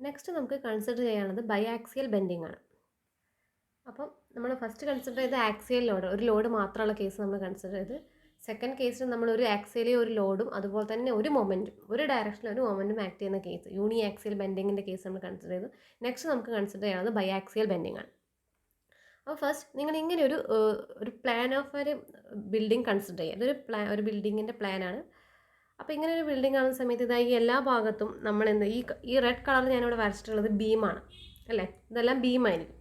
Next നമുക്ക് consider ചെയ്യാനുള്ളത് biaxial bending ആണ്. അപ്പം നമ്മൾ ഫസ്റ്റ് കൺസിഡർ ചെയ്ത് ആക്സിയൽ ലോഡ്, ഒരു ലോഡ് മാത്രമുള്ള കേസ് നമ്മൾ കൺസിഡർ ചെയ്ത്. സെക്കൻഡ് കേസിൽ നമ്മൾ ഒരു ആക്സിയലി ഒരു ലോഡും അതുപോലെ തന്നെ ഒരു മൊമെൻറ്റും, ഒരു ഡയറക്ഷനിൽ ഒരു മൊമെൻറ്റും ആക്ട് ചെയ്യുന്ന കേസ്, യൂണി ആക്സിയൽ ബെൻഡിങ്ങിൻ്റെ കേസ് നമ്മൾ കൺസിഡർ ചെയ്തു. നെക്സ്റ്റ് നമുക്ക് കൺസിഡർ ചെയ്യുന്നത് ബൈആക്സിയൽ ബെൻഡിങ് ആണ്. അപ്പോൾ ഫസ്റ്റ് നിങ്ങൾ ഇങ്ങനെ ഒരു പ്ലാൻ ഓഫ് ഒരു ബിൽഡിംഗ് കൺസിഡർ ചെയ്യുക. ഇതൊരു ഒരു ബിൽഡിങ്ങിൻ്റെ പ്ലാനാണ്. അപ്പോൾ ഇങ്ങനെ ഒരു ബിൽഡിംഗ് ആവുന്ന സമയത്ത് ഇതായി എല്ലാ ഭാഗത്തും നമ്മൾ ഈ റെഡ് കളർ ഞാനിവിടെ വരച്ചിട്ടുള്ളത് ബീമാണ് അല്ലേ, ഇതെല്ലാം ബീമായിരിക്കും.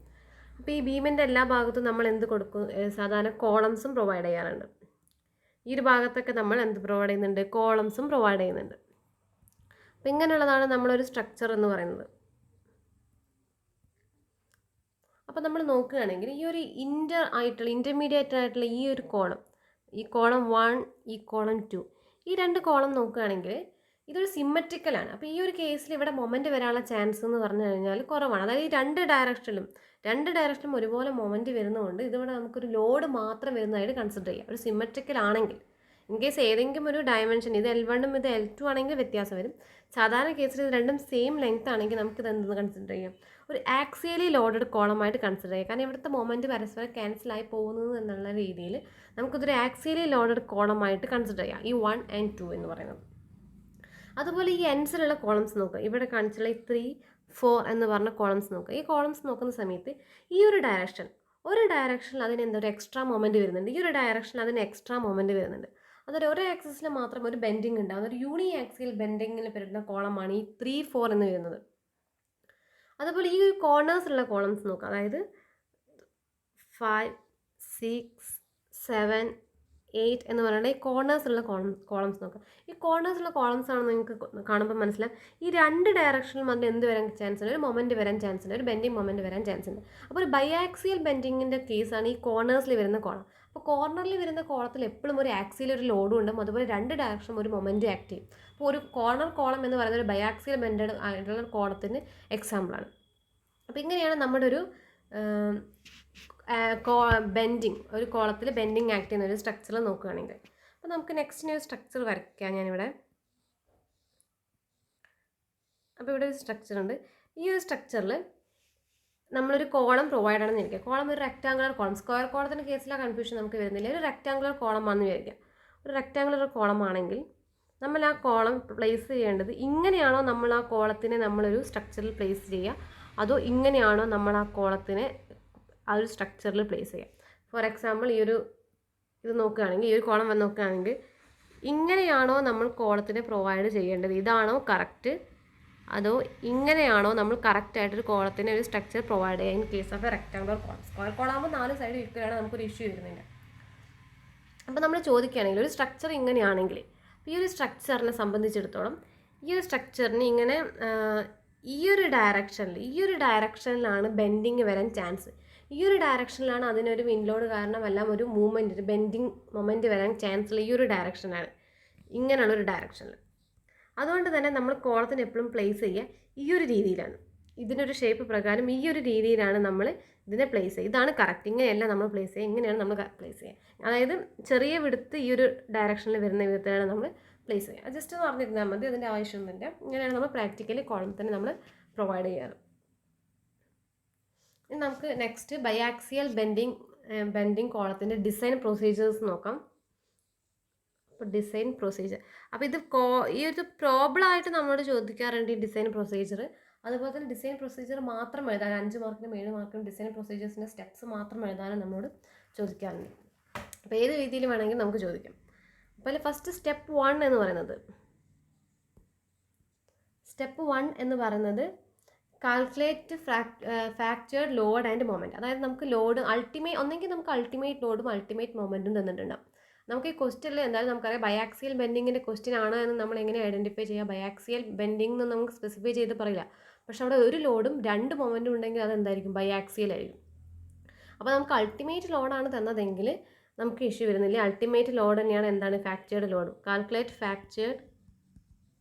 അപ്പോൾ ഈ ബീമിൻ്റെ എല്ലാ ഭാഗത്തും നമ്മൾ എന്ത് കൊടുക്കും, സാധാരണ കോളംസും പ്രൊവൈഡ് ചെയ്യാറുണ്ട്. ഈ ഒരു ഭാഗത്തൊക്കെ നമ്മൾ എന്ത് പ്രൊവൈഡ് ചെയ്യുന്നുണ്ട്, കോളംസും പ്രൊവൈഡ് ചെയ്യുന്നുണ്ട്. അപ്പോൾ ഇങ്ങനെയുള്ളതാണ് നമ്മളൊരു സ്ട്രക്ചർ എന്ന് പറയുന്നത്. അപ്പോൾ നമ്മൾ നോക്കുകയാണെങ്കിൽ ഈ ഒരു ഇൻ്റർമീഡിയറ്റ് ആയിട്ടുള്ള ഈ ഒരു കോളം, ഈ കോളം 1, ഈ കോളം 2, ഈ രണ്ട് കോളം നോക്കുകയാണെങ്കിൽ ഇതൊരു സിമ്മട്രിക്കലാണ്. അപ്പോൾ ഈ ഒരു കേസിൽ ഇവിടെ മൊമെൻറ്റ് വരാനുള്ള ചാൻസ് എന്ന് പറഞ്ഞു കഴിഞ്ഞാൽ കുറവാണ്. അതായത് ഈ രണ്ട് ഡയറക്ഷനിലും ഒരുപോലെ മൊമെൻറ്റ് വരുന്നതുകൊണ്ട് ഇതിവിടെ നമുക്കൊരു ലോഡ് മാത്രം വരുന്നതായിട്ട് കൺസിഡർ ചെയ്യാം, ഒരു സിമ്മട്രിക്കൽ ആണെങ്കിൽ. ഇൻ കേസ് ഏതെങ്കിലും ഒരു ഡയമെൻഷൻ, ഇത് L1ഉം ഇത് L2 ആണെങ്കിൽ വ്യത്യാസം വരും. സാധാരണ കേസിൽ ഇത് രണ്ടും സെയിം ലെങ്ത് ആണെങ്കിൽ നമുക്കിത് എന്തെന്ന് കൺസിഡർ ചെയ്യാം, ഒരു ആക്സിയലി ലോഡഡ് കോളമായിട്ട് കൺസിഡർ ചെയ്യാം. കാരണം ഇവിടുത്തെ മൊമെൻറ്റ് പരസ്പരം ക്യാൻസലായി പോകുന്നത് എന്നുള്ള രീതിയിൽ നമുക്കിതൊരു ആക്സിയലി ലോഡഡ് കോളമായിട്ട് കൺസിഡർ ചെയ്യാം, ഈ 1 and 2 എന്ന് പറയുന്നത്. അതുപോലെ ഈ എൻസിലുള്ള കോളംസ് നോക്കുക, ഇവിടെ കാണിച്ചുള്ള ഈ 3, 4 എന്ന് പറഞ്ഞ കോളംസ് നോക്കുക. ഈ കോളംസ് നോക്കുന്ന സമയത്ത് ഈ ഒരു ഡയറക്ഷനിൽ അതിന് എന്തൊരു എക്സ്ട്രാ മൊമെൻറ്റ് വരുന്നുണ്ട്, ഈ ഒരു ഡയറക്ഷനിൽ അതിന് എക്സ്ട്രാ മൊമെൻറ്റ് വരുന്നുണ്ട്. അതൊരു ആക്സിസിൽ മാത്രം ഒരു ബെൻഡിങ് ഉണ്ട്. അതൊരു യൂണി ആക്സിയൽ ബെൻഡിങ്ങിൽ വരുന്ന കോളമാണ് ഈ 3, 4 എന്ന് വരുന്നത്. അതുപോലെ ഈ ഒരു കോർണേഴ്സിലുള്ള കോളംസ് നോക്കുക, അതായത് 5, 6, 7, 8 എന്ന് പറയുന്നത് ഈ കോർണേഴ്സിലുള്ള കോളംസ് നോക്കുക. ഈ കോർണേഴ്സിലുള്ള കോളംസ് ആണ് നിങ്ങൾക്ക് കാണുമ്പോൾ മനസ്സിലാവും ഈ രണ്ട് ഡയറക്ഷനിലും അതിന് എന്ത് വരാൻ ചാൻസ് ഉണ്ട്, ഒരു മൊമെൻറ്റ് വരാൻ ചാൻസ് ഉണ്ട്, ഒരു ബെൻഡിങ് മൊമെൻറ്റ് വരാൻ ചാൻസ് ഉണ്ട്. അപ്പോൾ ഒരു ബൈആക്സിയൽ ബെൻഡിങ്ങിൻ്റെ കേസാണ് ഈ കോർണേഴ്സിൽ വരുന്ന കോളം. അപ്പോൾ കോർണറിൽ വരുന്ന കോളത്തിൽ എപ്പോഴും ഒരു ആക്സിയൽ ഒരു ലോഡും ഉണ്ട്, അതുപോലെ രണ്ട് ഡയറക്ഷനും ഒരു മൊമെൻറ്റ് ആക്ട് ചെയ്യും. അപ്പോൾ ഒരു കോർണർ കോളം എന്ന് പറയുന്നത് ഒരു ബൈആക്സിയൽ ബെൻഡഡ് ആയിട്ടുള്ള കോളത്തിന് എക്സാമ്പിളാണ്. അപ്പോൾ ഇങ്ങനെയാണ് നമ്മുടെ ഒരു ബെൻഡിങ്, ഒരു കോളത്തിൽ ബെൻഡിങ് ആക്ട് ചെയ്യുന്ന ഒരു സ്ട്രക്ചർ നോക്കുകയാണെങ്കിൽ. അപ്പോൾ നമുക്ക് നെക്സ്റ്റ് ഒരു സ്ട്രക്ചർ വരയ്ക്കാം ഞാനിവിടെ. അപ്പോൾ ഇവിടെ ഒരു സ്ട്രക്ചർ ഉണ്ട്. ഈ ഒരു സ്ട്രക്ചറിൽ നമ്മളൊരു കോളം പ്രൊവൈഡ് ആണെന്ന് വിചാരിക്കുക. കോളം ഒരു റെക്റ്റാങ്കുലർ കോളം, സ്ക്വയർ കോളത്തിൻ്റെ കേസിലാണ് കൺഫ്യൂഷൻ നമുക്ക് വരുന്നില്ല. ഒരു റെക്റ്റാങ്കുലർ കോളമാണെന്ന് വിചാരിക്കുക. ഒരു റെക്റ്റാങ്കുലർ കോളമാണെങ്കിൽ നമ്മൾ ആ കോളം പ്ലേസ് ചെയ്യേണ്ടത് ഇങ്ങനെയാണോ നമ്മൾ ആ കോളത്തിനെ നമ്മളൊരു സ്ട്രക്ചറിൽ പ്ലേസ് ചെയ്യുക, അതോ ഇങ്ങനെയാണോ നമ്മൾ ആ കോളത്തിനെ ആ ഒരു സ്ട്രക്ചറിൽ പ്ലേസ് ചെയ്യാം. ഫോർ എക്സാമ്പിൾ ഇത് നോക്കുകയാണെങ്കിൽ, ഈ ഒരു കോളം വന്ന് നോക്കുകയാണെങ്കിൽ ഇങ്ങനെയാണോ നമ്മൾ കോളത്തിനെ പ്രൊവൈഡ് ചെയ്യേണ്ടത്, ഇതാണോ കറക്റ്റ്, അതോ ഇങ്ങനെയാണോ നമ്മൾ കറക്റ്റായിട്ടൊരു കോളത്തിന് ഒരു സ്ട്രക്ചർ പ്രൊവൈഡ് ചെയ്യുക in case of a rectangular column. Square കോളാകുമ്പോൾ 4 സൈഡ് ഇരിക്കുകയാണ്, നമുക്കൊരു ഇഷ്യൂ വരുന്നില്ല. അപ്പോൾ നമ്മൾ ചോദിക്കുകയാണെങ്കിൽ ഒരു സ്ട്രക്ചർ ഇങ്ങനെയാണെങ്കിൽ ഈ ഒരു സ്ട്രക്ചറിനെ സംബന്ധിച്ചിടത്തോളം ഈ ഒരു സ്ട്രക്ചറിന് ഇങ്ങനെ ഈ ഒരു ഡയറക്ഷനിലാണ് ബെൻഡിങ് വരാൻ ചാൻസ്. ഈ ഒരു ഡയറക്ഷനിലാണ് അതിനൊരു വിൻലോഡ് കാരണം എല്ലാം ഒരു മൂവ്മെൻറ്റ്, ഒരു ബെൻഡിങ് മൊമെൻറ്റ് വരാൻ ചാൻസ് ഉള്ള ഈ ഒരു ഡയറക്ഷനാണ്, ഇങ്ങനെയുള്ളൊരു ഡയറക്ഷനിൽ. അതുകൊണ്ട് തന്നെ നമ്മൾ കോളത്തിന് എപ്പോഴും പ്ലേസ് ചെയ്യുക ഈ ഒരു രീതിയിലാണ്. ഇതിനൊരു ഷേപ്പ് പ്രകാരം ഈ ഒരു രീതിയിലാണ് നമ്മൾ ഇതിനെ പ്ലേസ് ചെയ്യുക. ഇതാണ് കറക്റ്റ്, ഇങ്ങനെയല്ല നമ്മൾ പ്ലേസ് ചെയ്യുക, ഇങ്ങനെയാണ് നമ്മൾ പ്ലേസ് ചെയ്യുക. അതായത് ചെറിയ വിടുത്ത് ഈ ഒരു ഡയറക്ഷനിൽ വരുന്ന വിധത്തിലാണ് നമ്മൾ പ്ലേസ് ചെയ്യുക. ജസ്റ്റ് ഒന്ന് അറിഞ്ഞിരുന്നാൽ മതി, അതിൻ്റെ ആവശ്യമൊന്നുമില്ല. ഇങ്ങനെയാണ് നമ്മൾ പ്രാക്ടിക്കലി കോളത്തിന് നമ്മൾ പ്രൊവൈഡ് ചെയ്യാറ്. ഇനി നമുക്ക് next biaxial bending കോളത്തിൻ്റെ design procedures നോക്കാം. അപ്പോൾ ഡിസൈൻ പ്രൊസീജിയർ, അപ്പോൾ ഈ ഒരു പ്രോബ്ലമായിട്ട് നമ്മളോട് ചോദിക്കാറുണ്ട് ഈ ഡിസൈൻ പ്രൊസീജിയർ. അതുപോലെ തന്നെ ഡിസൈൻ പ്രൊസീജിയർ മാത്രം എഴുതാൻ 5 മാർക്കിനും 7 മാർക്കിനും ഡിസൈൻ പ്രൊസീജിയേഴ്സിൻ്റെ സ്റ്റെപ്സ് മാത്രം എഴുതാനും നമ്മളോട് ചോദിക്കാറുണ്ട്. അപ്പോൾ ഏത് രീതിയിൽ വേണമെങ്കിലും നമുക്ക് ചോദിക്കാം. അപ്പോൾ അതിൽ ഫസ്റ്റ് സ്റ്റെപ്പ് 1 എന്ന് പറയുന്നത് calculate fractured load and moment. അതായത് നമുക്ക് ലോഡ് ഒന്നെങ്കിൽ നമുക്ക് അൾട്ടിമേറ്റ് ലോഡും അൾട്ടിമേറ്റ് മൊമെൻറ്റും തന്നിട്ടുണ്ടാകും. നമുക്ക് ഈ ക്വസ്റ്റ്യനിൽ എന്തായാലും നമുക്കറിയാം ബൈആക്സിയൽ ബെൻഡിങ്ങിൻ്റെ ക്വസ്റ്റ്യൻ ആണ് എന്ന് നമ്മൾ എങ്ങനെ ഐഡൻറ്റിഫൈ ചെയ്യുക. ബൈആക്സിയൽ ബെൻഡിങ് എന്ന് നമുക്ക് സ്പെസിഫൈ ചെയ്ത് പറയില്ല. പക്ഷെ അവിടെ ഒരു ലോഡും 2 മൊമെൻറ്റും ഉണ്ടെങ്കിൽ അതെന്തായിരിക്കും, ബൈആക്സിയൽ ആയിരിക്കും. അപ്പോൾ നമുക്ക് അൾട്ടിമേറ്റ് ലോഡാണ് തന്നതെങ്കിൽ നമുക്ക് ഇഷ്യൂ വരുന്നില്ല. അൾട്ടിമേറ്റ് ലോഡ് തന്നെയാണ് എന്താണ്, fractured load. Calculate fractured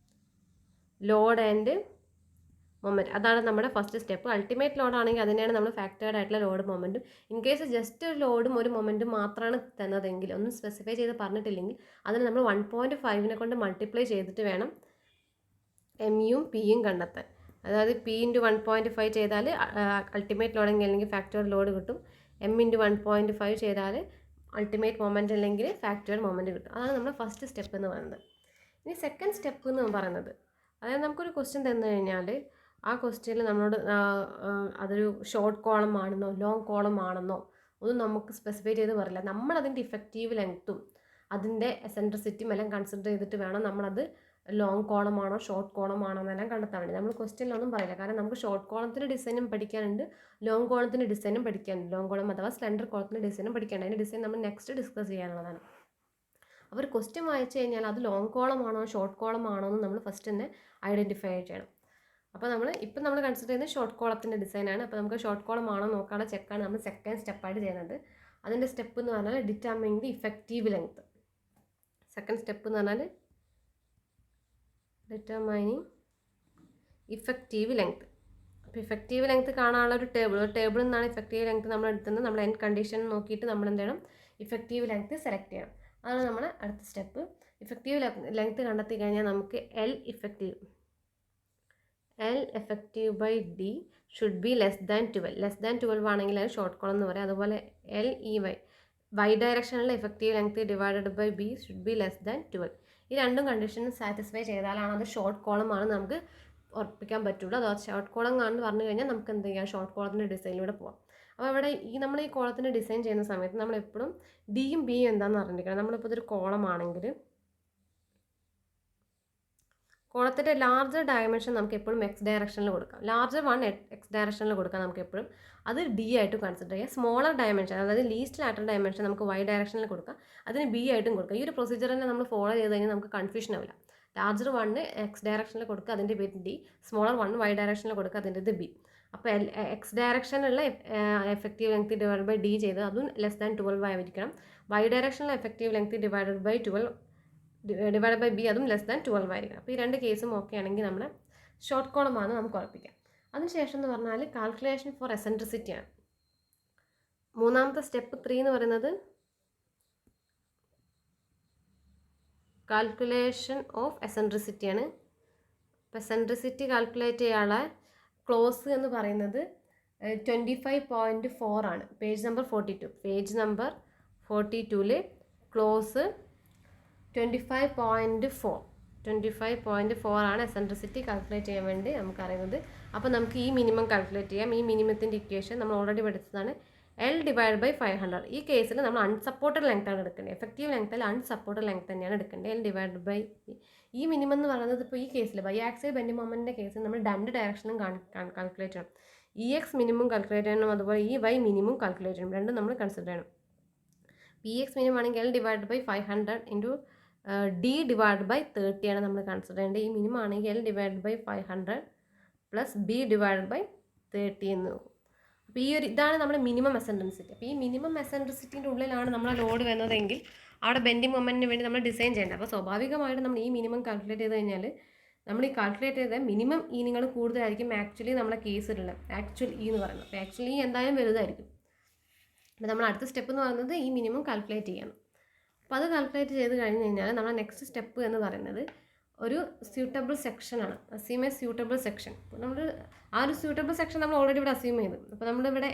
load and moment, അതാണ് നമ്മുടെ ഫസ്റ്റ് സ്റ്റെപ്പ്. അൾട്ടിമേറ്റ് ലോഡ് ആണെങ്കിൽ അതിനെയാണ് നമ്മൾ ഫാക്ടേർഡ് ആയിട്ടുള്ള ലോഡ് മൊമെൻറ്റും. ഇൻ കേസ് ജസ്റ്റ് ഒരു ലോഡും ഒരു മൊമെൻറ്റും മാത്രമാണ് തന്നതെങ്കിൽ, ഒന്നും സ്പെസിഫൈ ചെയ്ത് പറഞ്ഞിട്ടില്ലെങ്കിൽ അതിന് നമ്മൾ 1.5 കൊണ്ട് മൾട്ടിപ്ലൈ ചെയ്തിട്ട് വേണം എമ്മിയും പിയും കണ്ടെത്താൻ. അതായത് പി ഇൻറ്റു 1.5 ചെയ്താൽ അൾട്ടിമേറ്റ് ലോഡിങ് അല്ലെങ്കിൽ ഫാക്ടോറിയൽ ലോഡ് കിട്ടും. എം ഇൻറ്റു 1.5 ചെയ്താൽ അൾട്ടിമേറ്റ് മൊമെൻറ്റ് അല്ലെങ്കിൽ ഫാക്ടോറിയൽ മൊമെൻറ്റ് കിട്ടും. അതാണ് നമ്മുടെ ഫസ്റ്റ് സ്റ്റെപ്പ് എന്ന് പറയുന്നത്. ഇനി സെക്കൻഡ് സ്റ്റെപ്പ് എന്ന് പറയുന്നത്, അതായത് നമുക്കൊരു ക്വസ്റ്റ്യൻ തന്നു കഴിഞ്ഞാൽ ആ ക്വസ്റ്റ്യനിൽ നമ്മളോട് അതൊരു ഷോർട്ട് കോളം ആണെന്നോ ലോങ് കോളം ആണെന്നോ ഒന്നും നമുക്ക് സ്പെസിഫൈ ചെയ്ത് പറയില്ല. നമ്മളതിൻ്റെ ഇഫക്റ്റീവ് ലെങ്ത്തും അതിൻ്റെ എസെൻട്രിസിറ്റിയും എല്ലാം കൺസിഡർ ചെയ്തിട്ട് വേണം നമ്മളത് ലോങ് കോളം ആണോ ഷോർട്ട് കോളം ആണോ എന്നെല്ലാം കണ്ടെത്താൻ വേണ്ടി. നമ്മൾ ക്വസ്റ്റ്യനിലൊന്നും പറയില്ല, കാരണം നമുക്ക് ഷോർട്ട് കോളത്തിൻ്റെ ഡിസൈനും പഠിക്കാനുണ്ട്, ലോങ് കോളത്തിൻ്റെ ഡിസൈനും പഠിക്കാനുണ്ട്. ലോങ് കോളം അഥവാ സ്ലെൻഡർ കോളത്തിൻ്റെ ഡിസൈനും പഠിക്കാനുണ്ട്. അതിൻ്റെ ഡിസൈൻ നമ്മൾ നെക്സ്റ്റ് ഡിസ്കസ് ചെയ്യാനുള്ളതാണ്. അപ്പോൾ ഒരു ക്വസ്റ്റ്യൻ വായിച്ചു കഴിഞ്ഞാൽ അത് ലോങ് കോളം ആണോ ഷോർട്ട് കോളം ആണോ എന്ന് നമ്മൾ ഫസ്റ്റ് തന്നെ ഐഡൻറ്റിഫൈ ചെയ്യണം. അപ്പോൾ നമ്മൾ കൺസിഡർ ചെയ്യുന്നത് ഷോർട്ട് കോളത്തിൻ്റെ ഡിസൈനാണ്. അപ്പോൾ നമുക്ക് ഷോർട്ട് കോളം ആണോ നോക്കാനുള്ള ചെക്കാണ് നമ്മൾ സെക്കൻഡ് സ്റ്റെപ്പായിട്ട് ചെയ്യുന്നത്. അതിൻ്റെ സ്റ്റെപ്പ് എന്ന് പറഞ്ഞാൽ determining the effective length. Second step എന്ന് പറഞ്ഞാൽ ഡിറ്റർമൈനിങ് ഇഫക്റ്റീവ് ലെങ്ത്. അപ്പോൾ ഇഫക്റ്റീവ് ലെങ്ത് കാണാനുള്ള ഒരു ടേബിളിൽ നിന്നാണ് ഇഫക്റ്റീവ് ലെങ്ത് നമ്മൾ എടുക്കുന്നത്. നമ്മൾ എൻഡ് കണ്ടീഷൻ നോക്കിയിട്ട് നമ്മൾ എന്ത് ചെയ്യണം, ഇഫക്റ്റീവ് ലെങ്ത് സെലക്ട് ചെയ്യണം. അതാണ് നമ്മുടെ അടുത്ത സ്റ്റെപ്പ്. ഇഫക്റ്റീവ് ലെങ്ത് കണ്ടെത്തി കഴിഞ്ഞാൽ നമുക്ക് L effective by D should be less than 12 ആണെങ്കിൽ അത് ഷോർട്ട് കോളം എന്ന് പറയാം. അതുപോലെ y ഡയറക്ഷനിലെ effective length divided by B should be less than 12. ഈ രണ്ടും കണ്ടീഷനും സാറ്റിസ്ഫൈ ചെയ്താലാണ് അത് ഷോർട്ട് കോളം ആണ് നമുക്ക് ഉറപ്പിക്കാൻ പറ്റുള്ളൂ. അത് ഷോർട്ട് കോളം ആണെന്ന് പറഞ്ഞു കഴിഞ്ഞാൽ നമുക്ക് എന്ത് ചെയ്യാം, ഷോർട്ട് കോളത്തിൻ്റെ ഡിസൈനിലൂടെ പോകാം. അപ്പോൾ ഇവിടെ നമ്മൾ ഈ കോളത്തിൻ്റെ ഡിസൈൻ ചെയ്യുന്ന സമയത്ത് നമ്മൾ എപ്പോഴും ഡിയും ബിയും എന്താണെന്ന് അറിഞ്ഞിരിക്കണം. നമ്മളിപ്പോൾ ഇതൊരു കോളമാണെങ്കിൽ കോളത്തിൻ്റെ ലാർജർ ഡയമെൻഷൻ നമുക്ക് എപ്പോഴും എക്സ് ഡയറക്ഷനിൽ കൊടുക്കാം. ലാർജർ വൺ എക്സ് ഡയറക്ഷനിൽ കൊടുക്കാം നമുക്ക് എപ്പോഴും. അത് ഡി ആയിട്ട് കൺസിഡർ ചെയ്യുക. സ്മോളർ ഡയമെൻഷൻ അതായത് ലീസ്റ്റ് ലാറ്ററൽ ഡയമെൻഷൻ നമുക്ക് വൈ ഡയറക്ഷനിൽ കൊടുക്കാം, അതിന് ബി ആയിട്ടും കൊടുക്കാം. ഈ ഒരു പ്രൊസീജിയർ തന്നെ നമ്മൾ ഫോളോ ചെയ്ത് കഴിഞ്ഞാൽ നമുക്ക് കൺഫ്യൂഷൻ ആവില്ല. ലാർജർ വണ്ണ് എക്സ് ഡയറക്ഷനിൽ കൊടുക്കുക, അതിൻ്റെ പേര് ഡി. സ്മോളർ വൺ വൈ ഡയറക്ഷനിൽ കൊടുക്കുക, അതിൻ്റെ ഇത് ബി. അപ്പോൾ എക്സ് ഡയറക്ഷനിലുള്ള effective length divide by D ചെയ്ത് അതും ലെസ് ദാൻ 12 ആയിരിക്കണം. വൈ ഡയറക്ഷനിലെ effective length divide by B അതും ലെസ് ദാൻ 12 ആയിരിക്കണം. അപ്പോൾ ഈ രണ്ട് കേസും ഓക്കെ ആണെങ്കിൽ നമ്മുടെ ഷോർട്ട് കോളമാണ് നമുക്ക് ഉറപ്പിക്കാം. അതിനുശേഷം എന്ന് പറഞ്ഞാൽ കാൽക്കുലേഷൻ ഫോർ എസെൻട്രിസിറ്റി ആണ്. മൂന്നാമത്തെ സ്റ്റെപ്പ് 3 എന്ന് പറയുന്നത് കാൽക്കുലേഷൻ ഓഫ് എസെൻട്രിസിറ്റി ആണ്. അപ്പോൾ എസെൻട്രിസിറ്റി കാൽക്കുലേറ്റ് ചെയ്യാനുള്ള ക്ലോസ് എന്ന് പറയുന്നത് 25.4 ആണ്. പേജ് നമ്പർ 42 ക്ലോസ് 25.4 ആണ് എസെൻട്രിസിറ്റി കാൽക്കുലേറ്റ് ചെയ്യാൻ വേണ്ടി നമുക്കറിയുന്നത്. അപ്പോൾ നമുക്ക് ഈ മിനിമം കാൽക്കുലേറ്റ് ചെയ്യാം. ഈ മിനിമത്തിൻ്റെ ഇക്വേഷൻ നമ്മൾ ഓൾറെഡി പഠിച്ചതാണ്, L ഡിവൈഡ് ബൈ 500. ഈ കേസിൽ നമ്മൾ അൺസപ്പോർട്ടഡ് ലെങ്ത് ആണ് എടുക്കേണ്ടത്. എഫക്റ്റീവ് ലെങ്ത്തിൽ അൺസപ്പോർട്ടഡ് ലെങ്ത് തന്നെയാണ് എടുക്കേണ്ടത്. L ഡിവൈഡ് ബൈ ഈ മിനിമം എന്ന് പറയുന്നത് ഇപ്പോൾ ഈ കേസിൽ ബൈ ആക്സിൽ ബെൻഡിങ് മൊമെൻറ്റിൻ്റെ കേസിൽ നമ്മൾ രണ്ട് ഡയറക്ഷനും കാൽക്കുലേറ്റ് ചെയ്യണം. EX മിനിമം കാൽക്കുലേറ്റ് ചെയ്യണം, അതുപോലെ EY മിനിമം കാൽക്കുലേറ്റ് ചെയ്യണം. രണ്ടും നമ്മൾ കൺസിഡർ ചെയ്യണം. PX മിനിമം ആണെങ്കിൽ L divide by 500 into D divide by 30 ആണ് നമ്മൾ കൺസിഡർ ചെയ്യേണ്ടത്. ഈ മിനിമം ആണെങ്കിൽ L divide by 500 plus B divide by 30 എന്ന് നോക്കും. അപ്പോൾ ഇതാണ് നമ്മുടെ മിനിമം എസെൻട്രിസിറ്റി. അപ്പോൾ ഈ മിനിമം എസെൻട്രിസിറ്റിൻ്റെ ഉള്ളിലാണ് നമ്മൾ ലോഡ് വരുന്നതെങ്കിൽ അവിടെ ബെൻഡിങ് മൊമെൻറ്റിന് വേണ്ടി നമ്മൾ ഡിസൈൻ ചെയ്യേണ്ടത്. അപ്പോൾ സ്വാഭാവികമായിട്ട് നമ്മൾ ഈ മിനിമം കാൽക്കുലേറ്റ് ചെയ്ത് കഴിഞ്ഞാൽ നമ്മൾ ഈ കാൽക്കുലേറ്റ് ചെയ്ത മിനിമം നിങ്ങൾ കൂടുതലായിരിക്കും ആക്ച്വലി നമ്മുടെ കേസിലുള്ള ആക്ച്വൽ എന്ന് പറയുന്നത്. അപ്പോൾ ആക്ച്വലി എന്തായാലും വലുതായിരിക്കും. അപ്പോൾ നമ്മൾ അടുത്ത സ്റ്റെപ്പ് എന്ന് പറയുന്നത് ഈ മിനിമം കാൽക്കുലേറ്റ് ചെയ്യണം. അപ്പോൾ അത് കാൽക്കുലേറ്റ് ചെയ്ത് കഴിഞ്ഞ് കഴിഞ്ഞാൽ നമ്മുടെ നെക്സ്റ്റ് സ്റ്റെപ്പ് എന്ന് പറയുന്നത് ഒരു സ്യൂട്ടബിൾ സെക്ഷനാണ്. Assume A suitable section. അപ്പോൾ നമ്മൾ ആ ഒരു സ്യൂട്ടബിൾ സെക്ഷൻ നമ്മൾ ഓൾറെഡി ഇവിടെ അസ്യൂം ചെയ്തു. അപ്പോൾ നമ്മളിവിടെ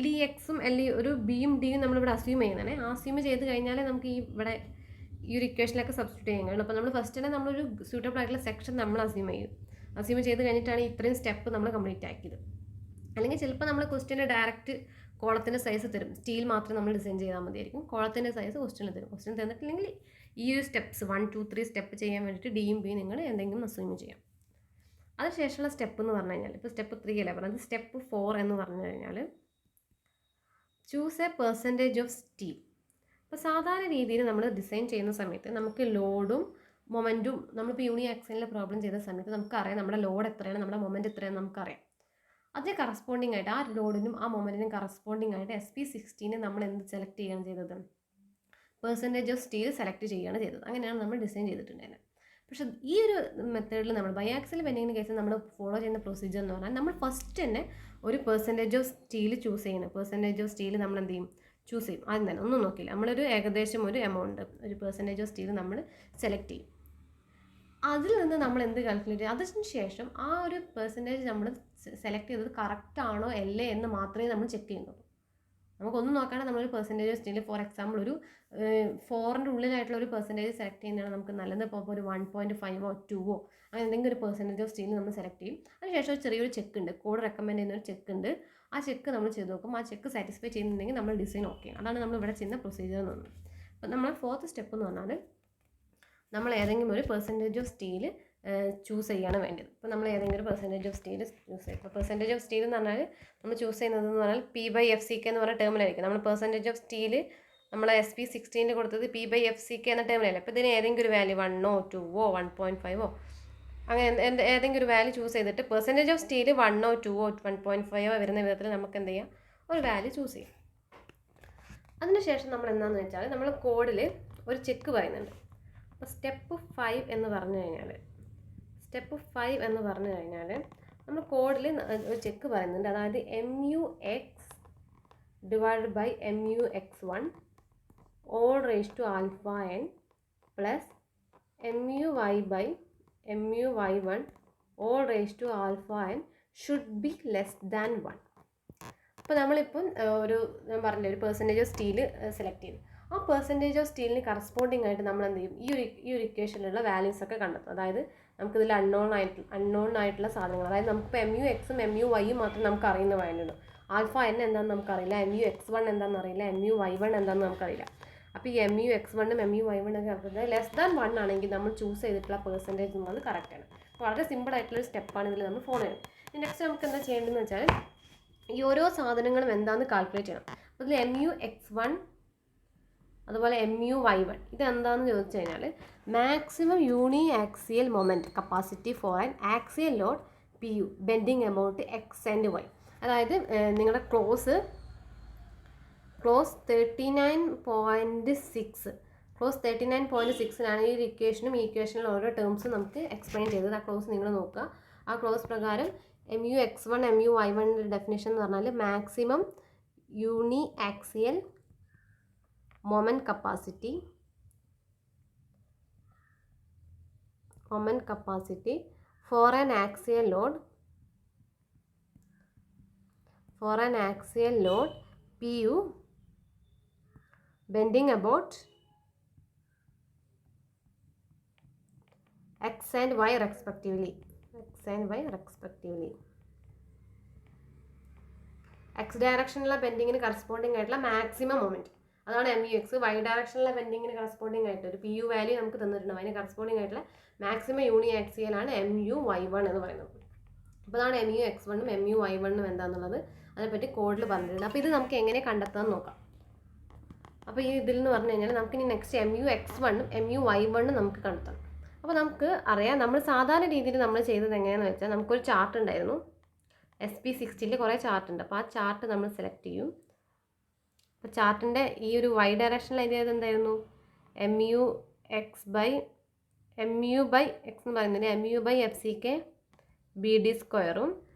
LEXും ഒരു ബിയും ഡിയും നമ്മളിവിടെ അസ്യൂം ചെയ്യുന്നതാണ്. അസ്യൂം ചെയ്ത് കഴിഞ്ഞാൽ നമുക്ക് ഇവിടെ ഈ ഒരു ഇക്വേഷനിലൊക്കെ സബ്സ്റ്റിറ്റ്യൂട്ട് ചെയ്യാൻ കഴിയും. അപ്പോൾ നമ്മൾ ഫസ്റ്റ് തന്നെ നമ്മളൊരു സ്യൂട്ടബിൾ ആയിട്ടുള്ള സെക്ഷൻ നമ്മൾ അസ്യൂം ചെയ്ത് കഴിഞ്ഞിട്ടാണ് ഇത്രയും സ്റ്റെപ്പ് നമ്മൾ കംപ്ലീറ്റ് ആക്കിയത്. അല്ലെങ്കിൽ ചിലപ്പോൾ നമ്മൾ ക്വസ്റ്റ്യന് ഡയറക്റ്റ് കോളത്തിൻ്റെ സൈസ് തരും, സ്റ്റീൽ മാത്രം നമ്മൾ ഡിസൈൻ ചെയ്താൽ മതിയായിരിക്കും. കോളത്തിൻ്റെ സൈസ് ക്വസ്റ്റ്യനിൽ തരും. ക്വസ്റ്റ്യൻ തന്നിട്ടില്ലെങ്കിൽ ഈ ഒരു സ്റ്റെപ്സ് 1, 2, 3 സ്റ്റെപ്പ് ചെയ്യാൻ വേണ്ടിയിട്ട് ഡിയും ബിയും നിങ്ങൾ എന്തെങ്കിലും അസ്യൂം ചെയ്യാം. അതിനുശേഷമുള്ള സ്റ്റെപ്പ് എന്ന് പറഞ്ഞു കഴിഞ്ഞാൽ ഇപ്പോൾ സ്റ്റെപ്പ് 3 അല്ലേ പറഞ്ഞത്, സ്റ്റെപ്പ് 4 എന്ന് പറഞ്ഞു കഴിഞ്ഞാൽ choose A percentage of steel. അപ്പോൾ സാധാരണ രീതിയിൽ നമ്മൾ ഡിസൈൻ ചെയ്യുന്ന സമയത്ത് നമുക്ക് ലോഡും മൊമെൻറ്റും നമ്മളിപ്പോൾ യൂണി ആക്സിലിലെ പ്രോബ്ലം ചെയ്ത സമയത്ത് നമുക്കറിയാം നമ്മുടെ ലോഡ് എത്രയാണ്, നമ്മുടെ മൊമെൻറ്റ് എത്രയാണെന്ന് നമുക്കറിയാം. അതിന് കറസ്പോണ്ടിങ് ആയിട്ട് ആ ലോഡിനും ആ മൊമെൻറ്റിനും കറസ്പോണ്ടിങ് ആയിട്ട് SP16 നമ്മൾ എന്ത് സെലക്ട് ചെയ്യുകയാണ് ചെയ്തത്, പെർസെൻറ്റേജ് ഓഫ് സ്റ്റീൽ സെലക്ട് ചെയ്യുകയാണ് ചെയ്തത്. അങ്ങനെയാണ് നമ്മൾ ഡിസൈൻ ചെയ്തിട്ടുണ്ടായിരുന്നത്. പക്ഷേ ഈ ഒരു മെത്തേഡിൽ നമ്മൾ ബൈആക്സിൽ ബെൻഡിങ്ങിൻ്റെ കേസിൽ നമ്മൾ ഫോളോ ചെയ്യുന്ന പ്രൊസീജിയർ എന്ന് പറഞ്ഞാൽ നമ്മൾ ഫസ്റ്റ് തന്നെ ഒരു പെർസെൻറ്റേജ് ഓഫ് സ്റ്റീൽ ചൂസ് ചെയ്യണം. പെർസെൻറ്റേജ് ഓഫ് സ്റ്റീൽ നമ്മൾ എന്ത് ചെയ്യും, ചൂസ് ചെയ്യും. ആദ്യം തന്നെ ഒന്നും നോക്കില്ല, നമ്മളൊരു ഏകദേശം ഒരു എമൗണ്ട് ഒരു പെർസെൻറ്റേജ് ഓഫ് സ്റ്റീൽ നമ്മൾ സെലക്ട് ചെയ്യും. അതിൽ നിന്ന് നമ്മൾ എന്ത് കാൽക്കുലേറ്റ് ചെയ്യും, അതിന് ശേഷം ആ ഒരു പെർസെൻറ്റേജ് നമ്മൾ സെലക്ട് ചെയ്തത് കറക്റ്റ് ആണോ അല്ലേ എന്ന് മാത്രമേ നമ്മൾ ചെക്ക് ചെയ്യുന്നുള്ളൂ. നമുക്കൊന്നും നോക്കാണ്ട് നമ്മളൊരു പെർസെൻറ്റേജ് സ്റ്റീൽ ഫോർ എക്സാമ്പിൾ ഒരു 4ൻ്റെ ഉള്ളിലായിട്ടുള്ള ഒരു പെർസെൻറ്റേജ് സെലക്ട് ചെയ്യുന്നതാണ് നമുക്ക് നല്ലത്. ഇപ്പോൾ ഒരു 1.5 2 അങ്ങനെ എന്തെങ്കിലും ഒരു പെർസെൻറ്റേജ് ഓഫ് സ്റ്റീൽ നമ്മൾ സെലക്ട് ചെയ്യും. അതിനുശേഷം ഒരു ചെറിയൊരു ചെക്ക് ഉണ്ട്, കോഡ് റെക്കമെൻഡ് ചെയ്യുന്ന ഒരു ചെക്ക് ഉണ്ട്. ആ ചെക്ക് നമ്മൾ ചെയ്ത് നോക്കും. ആ ചെക്ക് സാറ്റിസ്ഫൈ ചെയ്യുന്നുണ്ടെങ്കിൽ നമ്മൾ ഡിസൈൻ ഓക്കെ. അതാണ് നമ്മൾ ഇവിടെ ചെയ്യുന്ന പ്രൊസീജിയർ എന്ന് പറയുന്നത്. അപ്പോൾ നമ്മൾ 4th സ്റ്റെപ്പ് എന്ന് പറഞ്ഞാൽ നമ്മൾ ഏതെങ്കിലും ഒരു പെർസെൻറ്റേജ് ഓഫ് സ്റ്റീൽ ചൂസ് ചെയ്യാണ് വേണ്ടത്. ഇപ്പോൾ നമ്മൾ ഏതെങ്കിലും ഒരു പെർസെൻറ്റേജ് ഓഫ് സ്റ്റീൽ ചൂസ് ചെയ്യും. ഇപ്പോൾ പെർസെൻറ്റേജ് ഓഫ് സ്റ്റീൽ എന്ന് പറഞ്ഞാൽ നമ്മൾ ചൂസ് ചെയ്യുന്നതെന്ന് പറഞ്ഞാൽ P/FCK എന്ന് പറഞ്ഞ ടേമിലായിരിക്കും. നമ്മൾ പെർസെൻറ്റേജ് ഓഫ് സ്റ്റീൽ നമ്മൾ SP16 കൊടുത്തത് P/FCK എന്ന ടേമിലല്ലേ. അപ്പോൾ ഇതിന് ഏതെങ്കിലും ഒരു വാല്യൂ 1 2 1.5 അങ്ങനെ ഏതെങ്കിലും ഒരു വാല്യൂ ചൂസ് ചെയ്തിട്ട് പെർസെൻറ്റേജ് ഓഫ് സ്റ്റീൽ 1 2 1.5 വരുന്ന വിധത്തിൽ നമുക്ക് എന്ത് ചെയ്യാം, ഒരു വാല്യൂ ചൂസ് ചെയ്യാം. അതിനുശേഷം നമ്മൾ എന്താണെന്ന് വെച്ചാൽ നമ്മൾ കോഡിൽ ഒരു ചെക്ക് പറയുന്നുണ്ട്. അപ്പോൾ സ്റ്റെപ്പ് 5 എന്ന് പറഞ്ഞു കഴിഞ്ഞാൽ നമ്മൾ കോഡിൽ ഒരു ചെക്ക് പറയുന്നുണ്ട്. അതായത് MUX divided by MUX1 all raised to alpha n plus MUY by MUY1 all raised to alpha n should be less than 1. അപ്പോൾ നമ്മളിപ്പം ഞാൻ പറഞ്ഞില്ലേ ഒരു പെർസെൻറ്റേജ് ഓഫ് സ്റ്റീൽ സെലക്ട് ചെയ്തു. ആ പെർസെൻറ്റേജ് ഓഫ് സ്റ്റീലിന് കറസ്പോണ്ടിങ് ആയിട്ട് നമ്മൾ എന്ത് ചെയ്യും, ഈ ഒരു ഇക്വേഷനിലുള്ള വാല്യൂസ് ഒക്കെ കണ്ടെത്തും. അതായത് നമുക്കിതിൽ അൺനോൺ ആയിട്ടുള്ള സാധനങ്ങൾ, അതായത് നമുക്കിപ്പോൾ MUXും MUYയും മാത്രം നമുക്ക് അറിയുന്ന വാല്യൂണ്ട്. ആൽഫ n എന്താണെന്ന് നമുക്കറിയില്ല, MUX1 എന്താണെന്ന് അറിയില്ല, MUY1 എന്താണെന്ന് നമുക്കറിയില്ല. അപ്പോൾ ഈ MUX1ഉം MUY1 ഒക്കെ നമുക്ക് ലെസ് ദാൻ 1 ആണെങ്കിൽ നമ്മൾ ചൂസ് ചെയ്തിട്ടുള്ള പെർസെൻറ്റേജ് എന്നുള്ളത് കറക്റ്റാണ്. വളരെ സിമ്പിൾ ആയിട്ടുള്ളൊരു സ്റ്റെപ്പാണ് ഇതിൽ നമ്മൾ ഫോളോ ചെയ്യുന്നത്. നെക്സ്റ്റ് നമുക്ക് എന്താ ചെയ്യേണ്ടതെന്ന് വെച്ചാൽ ഈ ഓരോ സാധനങ്ങളും എന്താണെന്ന് കാൽക്കുലേറ്റ് ചെയ്യണം. അപ്പോൾ ഇതിൽ MUX1 അതുപോലെ MUY1 ഇതെന്താണെന്ന് ചോദിച്ചു കഴിഞ്ഞാൽ maximum uniaxial moment capacity for an axial load PU bending about X and Y. അതായത് നിങ്ങളുടെ ക്ലോസ് 39.6 ക്ലോസ് 39.6ലാണ് ഈ ഇക്വേഷനും ഈ ഇക്വേഷനിൽ ഓരോ ടേംസും നമുക്ക് എക്സ്പ്ലെയിൻ ചെയ്തത്. ആ ക്ലോസ് നിങ്ങൾ നോക്കുക. ആ ക്ലോസ് പ്രകാരം MUX1 MUY1 ഡെഫിനേഷൻ എന്ന് പറഞ്ഞാൽ maximum uniaxial moment capacity for an axial load PU bending about X and Y respectively. X ഡയറക്ഷനിലുള്ള ബെൻഡിങ്ങിന് കറസ്പോണ്ടിങ് ആയിട്ടുള്ള മാക്സിമം മൊമെൻറ്റ് അതാണ് MUX. Y ഡയറക്ഷനിലുള്ള ബെൻഡിങ്ങിന് കറസ്പോണ്ടിങ് ആയിട്ട് ഒരു PU വാല്യൂ നമുക്ക് തന്നിട്ടുണ്ട്. അതിന് കറസ്പോണ്ടിങ് ആയിട്ടുള്ള മാക്സിമം യൂണി ആക്സിയലാണ് MUY1 എന്ന് പറയുന്നത്. അപ്പോൾ അതാണ് MUX1ഉം MUY1ഉം എന്താണെന്നുള്ളത് അതിനെപ്പറ്റി കോഡിൽ പറഞ്ഞിട്ടുണ്ട്. അപ്പോൾ ഇത് നമുക്ക് എങ്ങനെ കണ്ടെത്താമെന്ന് നോക്കാം. അപ്പോൾ ഈ ഇതിൽ നിന്ന് പറഞ്ഞു കഴിഞ്ഞാൽ നമുക്കിനി നെക്സ്റ്റ് MUX1ഉം MUY1ഉം നമുക്ക് കണ്ടെത്തണം. അപ്പോൾ നമുക്ക് അറിയാം, നമ്മൾ സാധാരണ രീതിയിൽ നമ്മൾ ചെയ്തത് എങ്ങനെയാണെന്ന് വെച്ചാൽ നമുക്കൊരു ചാർട്ട് ഉണ്ടായിരുന്നു. SP16 കുറേ ചാർട്ട് ഉണ്ട്. അപ്പോൾ ആ ചാർട്ട് നമ്മൾ സെലക്ട് ചെയ്യും. അപ്പോൾ ചാർട്ടിൻ്റെ ഈ ഒരു Y ഡയറക്ഷനിൽ അതിൻ്റെ എന്തായിരുന്നു MUX എന്ന് പറയുന്നത് MU/FCK BD സ്ക്വയറും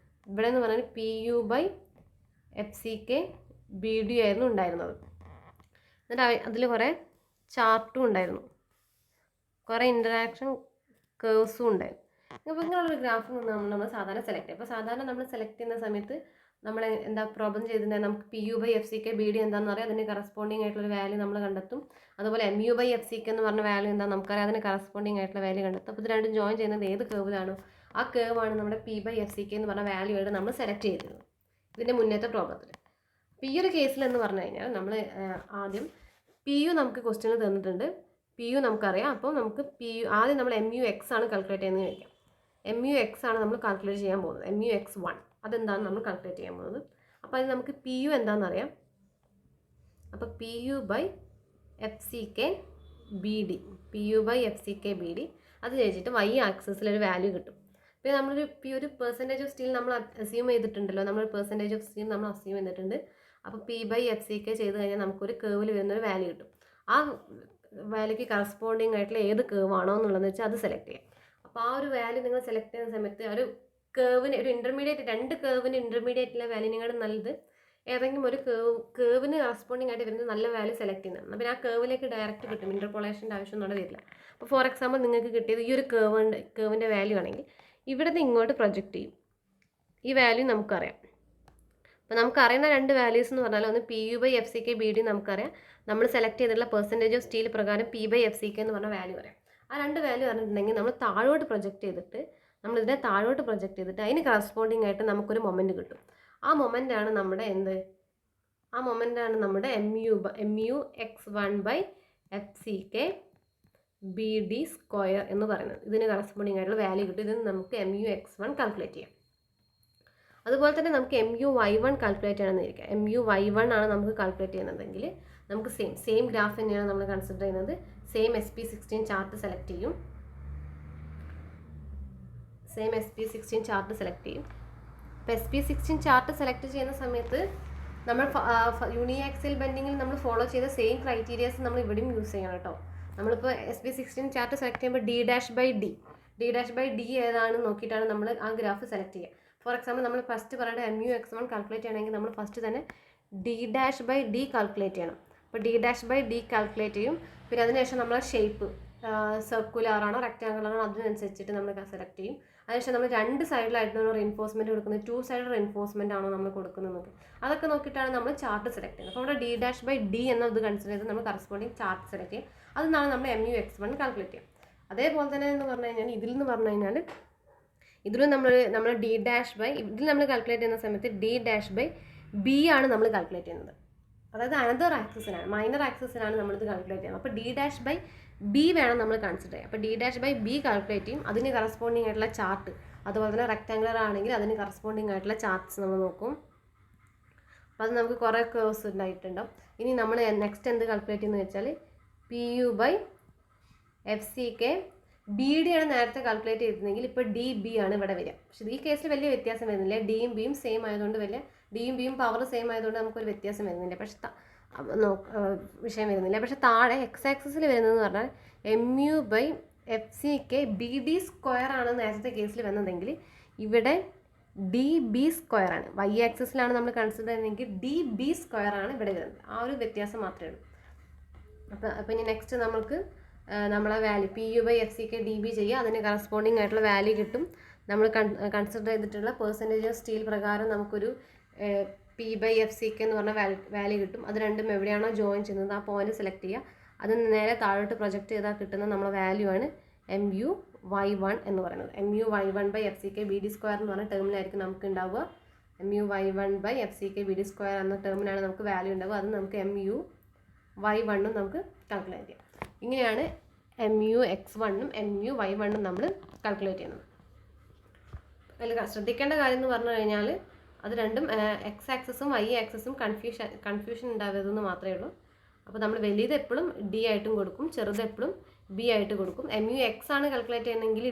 ഇവിടെ എന്ന് പറഞ്ഞാൽ PU/FCK BD ആയിരുന്നു ഉണ്ടായിരുന്നത്. എന്നിട്ട് അതിൽ കുറേ ചാർട്ടും ഉണ്ടായിരുന്നു, കുറേ ഇൻറ്ററാക്ഷൻ കേഴ്സും ഉണ്ടായിരുന്നു. അപ്പോൾ ഇങ്ങനെയുള്ളൊരു ഗ്രാഫ് നമ്മൾ സാധാരണ സെലക്ട് ചെയ്യും. അപ്പോൾ സാധാരണ നമ്മൾ സെലക്ട് ചെയ്യുന്ന സമയത്ത് നമ്മൾ എന്താ പ്രോബ്ലം ചെയ്തിട്ടുണ്ടെങ്കിൽ നമുക്ക് PU/FCK BD എന്താണെന്ന് അറിയാം. അതിന് കറസ്പോണ്ടിങ് ആയിട്ടുള്ള വാല്യൂ നമ്മൾ കണ്ടെത്തും. അതുപോലെ MU/FCK എന്ന് പറഞ്ഞ വാല്യൂ എന്താ നമുക്കറിയാം, അതിന് കറസ്പോണ്ടിങ് ആയിട്ടുള്ള വാല്യൂ കണ്ടെത്തും. അപ്പോൾ ഇത് രണ്ടും ജോയിൻ ചെയ്യുന്നത് ഏത് കേർവിലാണോ ആ കേർവാണ് നമ്മുടെ P/FCK എന്ന് പറഞ്ഞ വാല്യൂ ആയിട്ട് നമ്മൾ സെലക്ട് ചെയ്തിരുന്നത് ഇതിൻ്റെ മുന്നത്തെ പ്രോബ്ലത്തിൽ. അപ്പോൾ ഈ ഒരു കേസിൽ എന്ന് പറഞ്ഞു കഴിഞ്ഞാൽ നമ്മൾ ആദ്യം PU നമുക്ക് ക്വസ്റ്റ്യൻ തന്നിട്ടുണ്ട്. PU നമുക്കറിയാം. അപ്പോൾ നമുക്ക് ആദ്യം നമ്മൾ MUX ആണ് കാൽക്കുലേറ്റ് ചെയ്യുന്നത് ചോദിക്കാം. MUX ആണ് നമ്മൾ കാൽക്കുലേറ്റ് ചെയ്യാൻ പോകുന്നത്. MUX1 അതെന്താണ് നമ്മൾ കാൽക്കുലേറ്റ് ചെയ്യാൻ പോകുന്നത്. അപ്പോൾ അത് നമുക്ക് PU എന്താണെന്ന് അറിയാം. അപ്പോൾ PU/FCK BD അത് ചോദിച്ചിട്ട് Y ആക്സിസിലൊരു വാല്യൂ കിട്ടും. പിന്നെ നമ്മളൊരു ഒരു പെർസെൻറ്റേജ് ഓഫ് സ്റ്റീൽ നമ്മൾ അസ്യൂം ചെയ്തിട്ടുണ്ടല്ലോ, നമ്മൾ പെർസെൻറ്റേജ് ഓഫ് സ്റ്റീൽ നമ്മൾ അസ്യൂം ചെയ്തിട്ടുണ്ട്. അപ്പോൾ P/FCK ചെയ്ത് കഴിഞ്ഞാൽ നമുക്കൊരു കേർവിൽ വരുന്നൊരു വാല്യൂ കിട്ടും. ആ വാല്യൂക്ക് കറസ്പോണ്ടിങ് ആയിട്ടുള്ള ഏത് കേർവാണോ എന്നുള്ളതെന്ന് വെച്ചാൽ അത് സെലക്ട് ചെയ്യാം. അപ്പോൾ ആ ഒരു വാല്യൂ നിങ്ങൾ സെലക്ട് ചെയ്യുന്ന സമയത്ത് ഒരു കേർവിന് ഒരു ഇൻ്റർമീഡിയറ്റ് രണ്ട് കേർവിന് ഇൻ്റർമീഡിയറ്റിലെ വാല്യൂ നിങ്ങളുടെ നല്ലത് ഏതെങ്കിലും ഒരു കേവിന് കറസ്പോണ്ടിങ് ആയിട്ട് വരുന്ന നല്ല വാല്യൂ സെലക്ട് ചെയ്യുന്നത്. അപ്പോൾ ആ കേവിലേക്ക് ഡയറക്റ്റ് കിട്ടും, ഇൻ്റർപോളേഷൻ്റെ ആവശ്യമൊന്നും വരില്ല. അപ്പോൾ ഫോർ എക്സാമ്പിൾ നിങ്ങൾക്ക് കിട്ടിയത് ഈ ഒരു കേവിൻ്റെ വാല്യൂ ആണെങ്കിൽ ഇവിടെ നിന്ന് ഇങ്ങോട്ട് പ്രൊജക്റ്റ് ചെയ്യും. ഈ വാല്യൂ നമുക്കറിയാം. അപ്പോൾ നമുക്കറിയുന്ന രണ്ട് വാല്യൂസ് എന്ന് പറഞ്ഞാൽ ഒന്ന് PU/FCK/BD നമുക്കറിയാം. നമ്മൾ സെലക്ട് ചെയ്തിട്ടുള്ള പെർസെൻറ്റേജ് ഓഫ് സ്റ്റീൽ പ്രകാരം P/FCK എന്ന് പറഞ്ഞ വാല്യൂ അറിയാം. ആ രണ്ട് വാല്യൂ പറഞ്ഞിട്ടുണ്ടെങ്കിൽ നമ്മൾ താഴോട്ട് പ്രൊജക്റ്റ് ചെയ്തിട്ട് അതിന് കറസ്പോണ്ടിങ് ആയിട്ട് നമുക്കൊരു മൊമെൻറ്റ് കിട്ടും. ആ മൊമെൻ്റാണ് നമ്മുടെ MUX1/FCK/BD സ്ക്വയർ എന്ന് പറയുന്നത്. ഇതിന് കറസ്പോണ്ടിങ് ആയിട്ടുള്ള വാല്യൂ കിട്ടും. ഇതിന് നമുക്ക് MUX1 കാൽക്കുലേറ്റ് ചെയ്യാം. അതുപോലെ തന്നെ നമുക്ക് MUY1 കാൽക്കുലേറ്റ് ചെയ്യണമെന്നിരിക്കാം. MUY1 ആണ് നമുക്ക് കാൽക്കുലേറ്റ് ചെയ്യുന്നതെങ്കിൽ നമുക്ക് സെയിം ഗ്രാഫ് തന്നെയാണ് നമ്മൾ കൺസിഡർ ചെയ്യുന്നത്. സെയിം SP16 ചാർട്ട് സെലക്ട് ചെയ്യും. അപ്പോൾ SP16 ചാർട്ട് സെലക്ട് ചെയ്യുന്ന സമയത്ത് നമ്മൾ യൂണിയാക്സിയൽ ബെൻഡിങ്ങിൽ നമ്മൾ ഫോളോ ചെയ്ത സെയിം ക്രൈറ്റീരിയാസ് നമ്മൾ ഇവിടെയും യൂസ് ചെയ്യണം കേട്ടോ. നമ്മളിപ്പോൾ SP16 ചാർട്ട് സെലക്ട് ചെയ്യുമ്പോൾ D'/D ഏതാണെന്ന് നോക്കിയിട്ടാണ് നമ്മൾ ആ ഗ്രാഫ് സെലക്ട് ചെയ്യുക. ഫോർ എക്സാമ്പിൾ നമ്മൾ ഫസ്റ്റ് പറയുന്നത് MUX1 കാൽക്കുലേറ്റ് ചെയ്യണമെങ്കിൽ നമ്മൾ ഫസ്റ്റ് തന്നെ D'/D കാൽക്കുലേറ്റ് ചെയ്യണം. അപ്പോൾ D'/D കാൽക്കുലേറ്റ് ചെയ്യും. പിന്നെ അതിനുശേഷം നമ്മൾ ഷേപ്പ് സർക്കുലർ ആണോ റെക്റ്റാങ്കുലർ ആണോ അതിനനുസരിച്ചിട്ട് നമ്മൾ സെലക്ട് ചെയ്യും. അതിനുശേഷം നമ്മൾ രണ്ട് സൈഡിലായിട്ടാണ് റെയിൻഫോഴ്സ്മെൻറ്റ് കൊടുക്കുന്നത്, 2 സൈഡ് റെയിൻഫോഴ്സ്മെൻറ്റ് ആണോ നമ്മൾ കൊടുക്കുന്നത് അതൊക്കെ നോക്കിയിട്ടാണ് നമ്മൾ ചാർട്ട് സെലക്ട് ചെയ്യുന്നത്. അപ്പോൾ അവിടെ D'/D എന്നത് കൺസിഡർ ചെയ്ത് നമ്മൾ കറസ്പോണ്ടിങ് ചാർട്ട് സെലക്ട് ചെയ്യും. അതിനാണ് നമ്മൾ MUX1 കാൽക്കുലേറ്റ് ചെയ്യുക. അതേപോലെ തന്നെ എന്ന് പറഞ്ഞു കഴിഞ്ഞാൽ ഇതിലും നമ്മൾ ഇതിൽ നമ്മൾ കാൽക്കുലേറ്റ് ചെയ്യുന്ന സമയത്ത് D'/B ആണ് നമ്മൾ കാൽക്കുലേറ്റ് ചെയ്യുന്നത്. അതായത് അനദർ ആക്സിസിനാണ്, മൈനർ ആക്സിസിനാണ് നമ്മളിത് കാൽക്കുലേറ്റ് ചെയ്യുന്നത്. അപ്പോൾ D'/B വേണം നമ്മൾ കൺസിഡർ ചെയ്യാം. അപ്പോൾ D'/B കാൽക്കുലേറ്റ് ചെയ്യും. അതിന് കറസ്പോണ്ടിങ് ആയിട്ടുള്ള ചാർട്ട്, അതുപോലെ തന്നെ റെക്റ്റാങ്കുലർ ആണെങ്കിൽ അതിന് കറസ്പോണ്ടിങ് ആയിട്ടുള്ള ചാർട്ട്സ് നമ്മൾ നോക്കും. അപ്പോൾ അത് നമുക്ക് കുറേ കേഴ്സ് ഉണ്ടായിട്ടുണ്ടാവും. ഇനി നമ്മൾ നെക്സ്റ്റ് എന്ത് കാൽക്കുലേറ്റ് ചെയ്യുന്നത് വെച്ചാൽ PU/FCK/BD ആണ് നേരത്തെ കാൽക്കുലേറ്റ് ചെയ്തിരുന്നെങ്കിൽ ഇപ്പോൾ DB ആണ് ഇവിടെ വരിക. പക്ഷേ ഈ കേസിൽ വലിയ വ്യത്യാസം വരുന്നില്ല. Dയും Bയും സെയിം ആയതുകൊണ്ട് Dയും Bയും പവർ സെയിം ആയതുകൊണ്ട് നമുക്കൊരു വ്യത്യാസം വരുന്നില്ല. പക്ഷേ വിഷയം വരുന്നില്ല. പക്ഷേ താഴെ എക്സ് ആക്സിസിൽ വരുന്നതെന്ന് പറഞ്ഞാൽ MU/FCK/BD സ്ക്വയർ ആണ് നേരത്തെ കേസിൽ വന്നതെങ്കിൽ ഇവിടെ DB സ്ക്വയർ ആണ്. Y ആക്സിസിലാണ് നമ്മൾ കൺസിഡർ ചെയ്യുന്നതെങ്കിൽ DB സ്ക്വയർ ആണ് ഇവിടെ വരുന്നത്. ആ ഒരു വ്യത്യാസം മാത്രമേ ഉള്ളൂ. അപ്പോൾ ഇനി നെക്സ്റ്റ് നമുക്ക് നമ്മളെ വാല്യൂ PU/FCK/DB ചെയ്യുക. അതിന് കറസ്പോണ്ടിങ് ആയിട്ടുള്ള വാല്യൂ കിട്ടും. നമ്മൾ കൺസിഡർ ചെയ്തിട്ടുള്ള പെർസെൻറ്റേജ് ഓഫ് സ്റ്റീൽ പ്രകാരം നമുക്കൊരു P/FCK എന്ന് പറഞ്ഞ വാല്യൂ കിട്ടും. അത് രണ്ടും എവിടെയാണോ ജോയിൻ ചെയ്യുന്നത് ആ പോയിന്റ് സെലക്ട് ചെയ്യുക. അതിന് നേരെ താഴോട്ട് പ്രൊജക്റ്റ് ചെയ്താൽ കിട്ടുന്ന നമ്മളെ വാല്യൂ ആണ് MUY1 എന്ന് പറയുന്നത്. MUY1/FCK/BD സ്ക്വയർ എന്ന് പറഞ്ഞ ടേമിലായിരിക്കും നമുക്ക് ഉണ്ടാവുക. MUY1/FCK/BD സ്ക്വയർ എന്ന ടേമിനാണ് നമുക്ക് വാല്യൂ ഉണ്ടാവുക. അത് നമുക്ക് MUY1 നമുക്ക് കാൽക്കുലേറ്റ് ചെയ്യാം. ഇങ്ങനെയാണ് MUX1ഉം MUY1ഉം നമ്മൾ കാൽക്കുലേറ്റ് ചെയ്യുന്നത്. അതിൽ ശ്രദ്ധിക്കേണ്ട കാര്യം എന്ന് പറഞ്ഞു കഴിഞ്ഞാൽ അത് രണ്ടും എക്സ് ആക്സസും Y ആക്സസും കൺഫ്യൂഷൻ ഉണ്ടാവരുതെന്ന് മാത്രമേ ഉള്ളൂ. അപ്പോൾ നമ്മൾ വലിയത് എപ്പോഴും D ആയിട്ടും കൊടുക്കും, ചെറുത് എപ്പോഴും B ആയിട്ട് കൊടുക്കും. MUX ആണ് കാൽക്കുലേറ്റ് ചെയ്യുന്നതെങ്കിൽ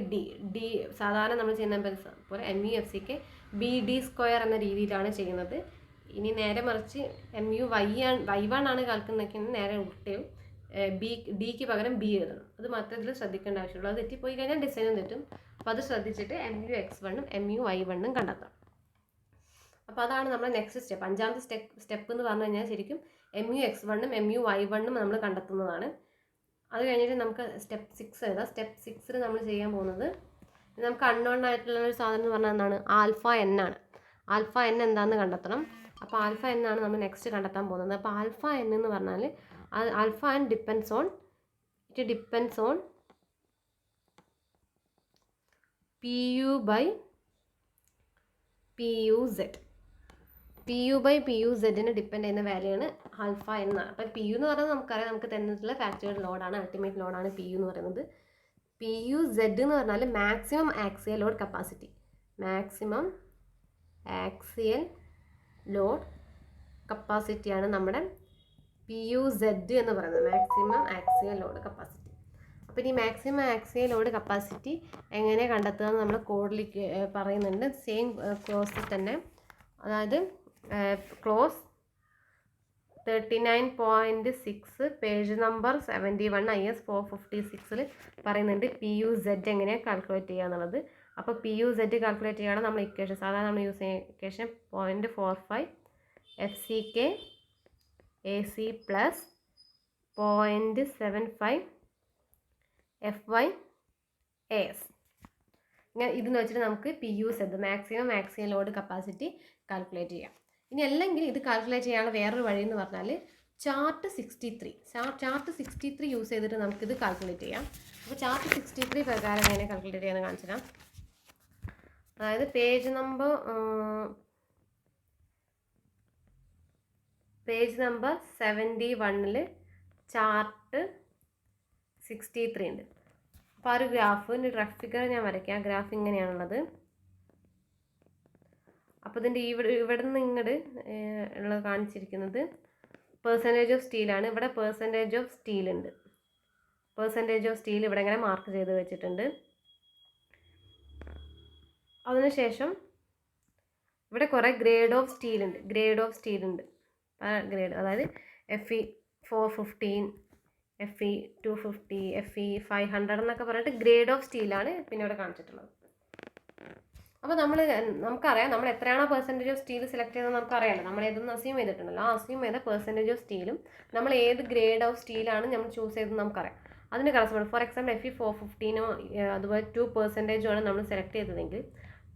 D സാധാരണ നമ്മൾ ചെയ്യുന്ന പോലെ MUFCK/BD സ്ക്വയർ എന്ന രീതിയിലാണ് ചെയ്യുന്നത്. ഇനി നേരെ മറിച്ച് MUY1 ആണ് കാൽക്കുന്നതെങ്കിൽ നേരെ ഉൾട്ടയും Dക്ക് പകരം B എഴുതണം. അത് മാത്രമേ ശ്രദ്ധിക്കേണ്ട ആവശ്യമുള്ളൂ. അത് തെറ്റിപ്പോയി കഴിഞ്ഞാൽ ഡിസൈനും തെറ്റും. അപ്പോൾ അത് ശ്രദ്ധിച്ചിട്ട് MUX1ഉം MUY1ഉം കണ്ടെത്താം. അപ്പോൾ അതാണ് നമ്മുടെ നെക്സ്റ്റ് സ്റ്റെപ്പ്. അഞ്ചാമത്തെ സ്റ്റെപ്പ് എന്ന് പറഞ്ഞു കഴിഞ്ഞാൽ ശരിക്കും MUX1ഉം MUY1ഉം നമ്മൾ കണ്ടെത്തുന്നതാണ്. അത് കഴിഞ്ഞിട്ട് നമുക്ക് സ്റ്റെപ്പ് 6 എഴുതാം. സ്റ്റെപ്പ് 6 നമ്മൾ ചെയ്യാൻ പോകുന്നത് നമുക്ക് അൺനോൺ ആയിട്ടുള്ള ഒരു സാധനം എന്ന് പറഞ്ഞാൽ എന്താണ്? α_n ആണ്. α_n എന്താണെന്ന് കണ്ടെത്തണം. അപ്പോൾ α_n ആണ് നമ്മൾ നെക്സ്റ്റ് കണ്ടെത്താൻ പോകുന്നത്. അപ്പോൾ α_n എന്ന് പറഞ്ഞാൽ α_n ഡിപ്പെൻഡ്സ് ഓൺ PU/PUZ. PU/PUZന് ഡിപ്പെൻഡ് ചെയ്യുന്ന വാല്യൂ ആണ് α_n എന്നാണ്. അപ്പോൾ PU എന്ന് പറയുന്നത് നമുക്കറിയാം, നമുക്ക് തന്നിട്ടുള്ള ഫാക്ടറിയുടെ ലോഡാണ്, അൾട്ടിമേറ്റ് ലോഡാണ് PU എന്ന് പറയുന്നത്. PUZ എന്ന് പറഞ്ഞാൽ maximum axial load capacity. Maximum axial load കപ്പാസിറ്റിയാണ് നമ്മുടെ PUZ എന്ന് പറയുന്നത്, മാക്സിമം ആക്സിയൽ ലോഡ് കപ്പാസിറ്റി. അപ്പോൾ ഈ മാക്സിമം ആക്സിയൽ ലോഡ് കപ്പാസിറ്റി എങ്ങനെ കണ്ടെത്തുക എന്ന് നമ്മൾ കോഡിലേക്ക് പറയുന്നുണ്ട്. സെയിം ക്ലോസിൽ തന്നെ, അതായത് ക്ലോസ് 39.6 പേജ് നമ്പർ 71 IS 456 പറയുന്നുണ്ട് PUZ എങ്ങനെയാണ് കാൽക്കുലേറ്റ് ചെയ്യുക എന്നുള്ളത്. അപ്പോൾ PUZ കാൽക്കുലേറ്റ് ചെയ്യുകയാണ് നമ്മൾ ഇക്വേഷൻ, സാധാരണ നമ്മൾ യൂസ് ചെയ്യുന്ന equation 0.45 FCK AC plus 0.75 FY/AS. ഇങ്ങനെ ഇതെന്ന് വെച്ചിട്ട് നമുക്ക് PU/Z maximum load capacity calculate ചെയ്യാം. ഇനി അല്ലെങ്കിൽ ഇത് കാൽക്കുലേറ്റ് ചെയ്യാനുള്ള വേറൊരു വഴി എന്ന് പറഞ്ഞാൽ ചാർട്ട് 63 യൂസ് ചെയ്തിട്ട് നമുക്കിത് കാൽക്കുലേറ്റ് ചെയ്യാം. അപ്പോൾ ചാർട്ട് 63 പ്രകാരം എങ്ങനെ കാൽക്കുലേറ്റ് ചെയ്യാമെന്ന് കാണിച്ചു തരാം. അതായത് പേജ് നമ്പർ 71 ചാർട്ട് 63 ഉണ്ട്. അപ്പോൾ ആ ഒരു ഗ്രാഫിൻ്റെ റഫ് ഫിഗർ ഞാൻ വരയ്ക്കാം. ഗ്രാഫ് ഇങ്ങനെയാണുള്ളത്. അപ്പോൾ ഇതിൻ്റെ ഇവിടെ നിന്ന് ഇങ്ങോട്ട് ഉള്ളത് കാണിച്ചിരിക്കുന്നത് പെർസെൻറ്റേജ് ഓഫ് സ്റ്റീലാണ്. ഇവിടെ പെർസെൻറ്റേജ് ഓഫ് സ്റ്റീൽ ഉണ്ട്. പെർസെൻറ്റേജ് ഓഫ് സ്റ്റീൽ ഇവിടെ ഇങ്ങനെ മാർക്ക് ചെയ്ത് വെച്ചിട്ടുണ്ട്. അതിനുശേഷം ഇവിടെ കുറേ ഗ്രേഡ് ഓഫ് സ്റ്റീൽ ഉണ്ട്. ഗ്രേഡ് അതായത് FE 415, FE 250, FE 500 എന്നൊക്കെ പറഞ്ഞിട്ട് ഗ്രേഡ് ഓഫ് സ്റ്റീലാണ് പിന്നെ ഇവിടെ കാണിച്ചിട്ടുള്ളത്. അപ്പോൾ നമുക്കറിയാം നമ്മൾ എത്രയാണോ പെർസെൻറ്റേജ് ഓഫ് സ്റ്റീൽ സെലക്ട് ചെയ്തത് നമുക്കറിയാമല്ലോ. നമ്മൾ ഏതൊന്നും അസ്യൂം ചെയ്തിട്ടുണ്ടല്ലോ. ആ അസ്യൂം ചെയ്ത പെർസെൻറ്റേജ് ഓഫ് സ്റ്റീലും നമ്മൾ ഏത് ഗ്രേഡ് ഓഫ് സ്റ്റീലാണ് നമ്മൾ ചൂസ് ചെയ്തത് നമുക്കറിയാം. അതിന് കറസ്പോണ്ട് ഫോർ എക്സാമ്പിൾ FE 415 അതുപോലെ 2% ആണ് നമ്മൾ സെലക്ട് ചെയ്തതെങ്കിൽ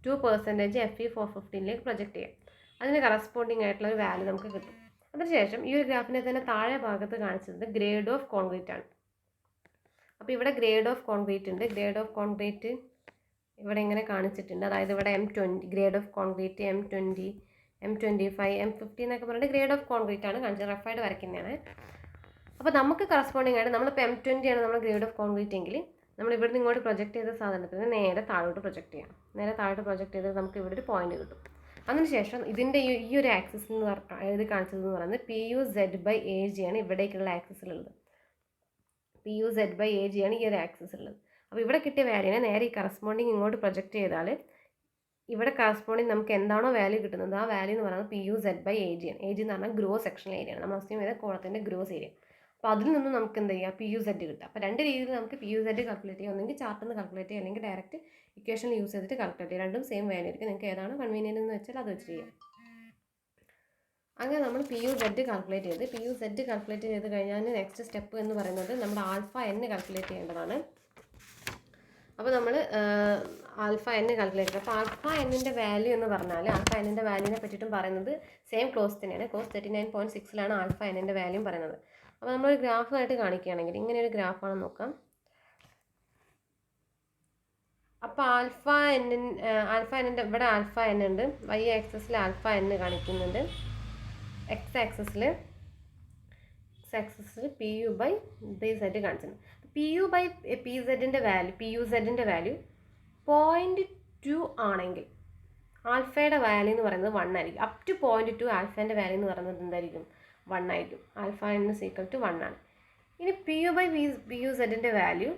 2% FE 415 പ്രൊജക്റ്റ് ചെയ്യാം. അതിന് കറസ്പോണ്ടിങ് ആയിട്ടുള്ള ഒരു വാല്യൂ നമുക്ക് കിട്ടും. അതിനുശേഷം ഈ ഒരു ഗ്രാഫിനെ തന്നെ താഴെ ഭാഗത്ത് കാണിച്ചത് ഗ്രേഡ് ഓഫ് കോൺക്രീറ്റ് ആണ്. അപ്പോൾ ഇവിടെ ഗ്രേഡ് ഓഫ് കോൺക്രീറ്റ് ഉണ്ട്. ഗ്രേഡ് ഓഫ് കോൺക്രീറ്റ് ഇവിടെ ഇങ്ങനെ കാണിച്ചിട്ടുണ്ട്. അതായത് ഇവിടെ M20 grade of concrete, M20, M25, M50 എന്നൊക്കെ പറഞ്ഞിട്ട് ഗ്രേഡ് ഓഫ് കോൺക്രീറ്റ് ആണ് കാണിച്ചത്. റഫായിട്ട് വരയ്ക്കുന്നതാണ്. അപ്പോൾ നമുക്ക് കറസ്പോണ്ടിങ് ആയിട്ട് നമ്മളിപ്പോൾ M20 ആണ് നമ്മുടെ ഗ്രേഡ് ഓഫ് കോൺക്രീറ്റ് എങ്കിൽ നമ്മൾ ഇവിടെ നിന്ന് ഇങ്ങോട്ട് പ്രൊജക്റ്റ് ചെയ്ത സാധനത്തിന് നേരെ താഴോട്ട് പ്രൊജക്റ്റ് ചെയ്യാം. നേരെ താഴോട്ട് പ്രൊജക്റ്റ് ചെയ്ത് നമുക്ക് ഇവിടെ ഒരു പോയിന്റ് കിട്ടും. അതിനുശേഷം ഇതിൻ്റെ ഈ ഒരു ആക്സിസ് എന്ന് ഇത് കാണിച്ചതെന്ന് പറയുന്നത് PU/Z/AG ആണ് ഇവിടേക്കുള്ള ആക്സിസിലുള്ളത്. PU/Z/AG ആണ് ഈ ഒരു ആക്സിസിലുള്ളത്. അപ്പോൾ ഇവിടെ കിട്ടിയ വാല്യൂനെ നേരെ ഈ കറസ്പോണ്ടിങ് ഇങ്ങോട്ട് പ്രൊജക്റ്റ് ചെയ്താൽ ഇവിടെ കറസ്പോണ്ടിങ് നമുക്ക് എന്താണോ വാല്യൂ കിട്ടുന്നത് ആ വാല്യൂ എന്ന് പറയുന്നത് PU/Z/AG ആണ്. AG എന്ന് പറഞ്ഞാൽ ഗ്രോസ് സെക്ഷണൽ ഏരിയ ആണ്. നമ്മൾ അസ്യൂം ചെയ്ത കോളത്തിൻ്റെ ഗ്രോസ് ഏരിയ. അപ്പോൾ അതിൽ നിന്നും നമുക്ക് എന്ത് ചെയ്യാം PU/Z കിട്ടുക. അപ്പോൾ രണ്ട് രീതിയിൽ നമുക്ക് PU/Z കാൽക്കുലേറ്റ് ചെയ്യാം. ഒന്നെങ്കിൽ ചാർട്ടിൽ നിന്ന് കാൽക്കുലേറ്റ് ചെയ്യാം, അല്ലെങ്കിൽ ഡയറക്റ്റ് ഇക്വേഷൻ യൂസ് ചെയ്തിട്ട് കാൽക്കുലേറ്റ് ചെയ്യാം. രണ്ടും സെയിം വാല്യൂ ആയിരിക്കും. നിങ്ങൾക്ക് ഏതാണ് കൺവീനിയൻ്റ് എന്ന് വെച്ചാൽ അത് വെച്ച് ചെയ്യാം. അങ്ങനെ നമ്മൾ PU/Z കാൽക്കുലേറ്റ് ചെയ്ത് കഴിഞ്ഞാൽ നെക്സ്റ്റ് സ്റ്റെപ്പ് എന്ന് പറയുന്നത് നമ്മുടെ α/n കാൽക്കുലേറ്റ് ചെയ്യേണ്ടതാണ്. അപ്പോൾ നമ്മൾ α/n കാൽക്കുലേറ്റ് ചെയ്യും. അപ്പോൾ α/n വാല്യൂ എന്ന് പറഞ്ഞാൽ α/n വാല്യൂവിനെ പറ്റിയിട്ടും പറയുന്നത് സെയിം ക്ലോസ് തന്നെയാണ്. ക്ലോസ് 39.6 α/n വാല്യൂ പറയുന്നത്. അപ്പോൾ നമ്മളൊരു ഗ്രാഫായിട്ട് കാണിക്കുകയാണെങ്കിൽ ഇങ്ങനെ ഒരു ഗ്രാഫാണെന്ന് നോക്കാം. അപ്പോൾ α/n ഇവിടെ α/n ഉണ്ട്. Y ആക്സിസിൽ α/n കാണിക്കുന്നുണ്ട്. X ആക്സിസിൽ PU/PZ കാണിച്ചിട്ടുണ്ട്. PU/PZൻ്റെ വാല്യൂ 0.2 ആണെങ്കിൽ ആൽഫയുടെ വാല്യൂ എന്ന് പറയുന്നത് 1 ആയിരിക്കും. അപ് ടു 0.2 ആൽഫേൻ്റെ വാല്യൂ എന്ന് പറയുന്നത് എന്തായിരിക്കും? 1 ആയിരിക്കും. α/n = 1 ആണ്. ഇനി PU/PZൻ്റെ വാല്യൂ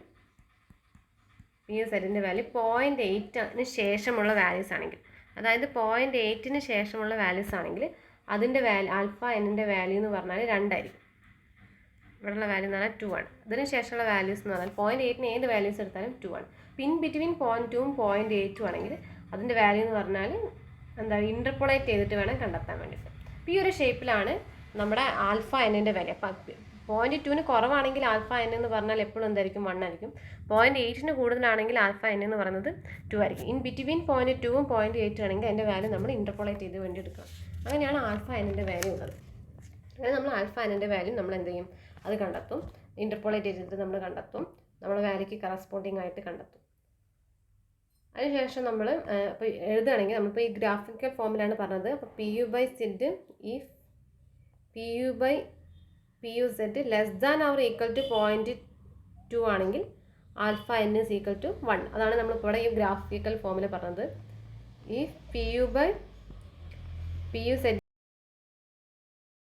0.8ന് ശേഷമുള്ള വാല്യൂസ് ആണെങ്കിൽ, അതായത് 0.8ന് ശേഷമുള്ള വാല്യൂസ് ആണെങ്കിൽ അതിൻ്റെ α/n വാല്യൂ എന്ന് പറഞ്ഞാൽ 2 ആയിരിക്കും. ഇവിടെയുള്ള വാല്യൂ എന്ന് പറഞ്ഞാൽ 2 ആണ്. ഇതിന് ശേഷമുള്ള വാല്യൂസ് എന്ന് പറഞ്ഞാൽ 0.8ന് ഏത് വാല്യൂസ് എടുത്താലും 2 ആണ്. പിൻ ബിറ്റ്വീൻ 0.2ഉം 0.8ഉം ആണെങ്കിൽ അതിൻ്റെ വാല്യൂ എന്ന് പറഞ്ഞാൽ ഇൻ്റർപോളേറ്റ് ചെയ്തിട്ട് വേണം കണ്ടെത്താൻ വേണ്ടിയിട്ട്. അപ്പോൾ ഈ ഒരു ഷേപ്പിലാണ് നമ്മുടെ α/n വാല്യൂ. അപ്പം 0.2ന് കുറവാണെങ്കിൽ α/n എന്ന് പറഞ്ഞാൽ എപ്പോഴും എന്തായിരിക്കും? 1 ആയിരിക്കും. 0.8ന് കൂടുതലാണെങ്കിൽ α/n എന്ന് പറയുന്നത് 2 ആയിരിക്കും. ഇൻ ബിറ്റ്വീൻ 0.2ഉം 0.8ഉം ആണെങ്കിൽ അതിൻ്റെ വാല്യൂ നമ്മൾ ഇൻ്റർപോളേറ്റ് ചെയ്ത് വേണ്ടി എടുക്കണം. അങ്ങനെയാണ് α/n വാല്യൂ ഉള്ളത്. അങ്ങനെ നമ്മൾ α/n വാല്യൂ നമ്മൾ എന്ത് ചെയ്യും? അത് കണ്ടെത്തും. ഇൻ്റർപോളേറ്റ് ചെയ്തിട്ട് നമ്മൾ കണ്ടെത്തും. നമ്മൾ വാല്യൂക്ക് കറസ്പോണ്ടിങ് ആയിട്ട് കണ്ടെത്തും. അതിനുശേഷം നമ്മൾ ഇപ്പോൾ എഴുതുകയാണെങ്കിൽ നമ്മളിപ്പോൾ ഈ ഗ്രാഫിക്കൽ ഫോമിലാണ് പറഞ്ഞത്. അപ്പോൾ PU/Z if PU/PZ less than or equal to 0.2 ആണെങ്കിൽ α/n = 1. അതാണ് നമ്മളിപ്പോൾ ഇവിടെ ഈ ഗ്രാഫിക്കൽ ഫോമിൽ പറഞ്ഞത്. ഈ PU/PZ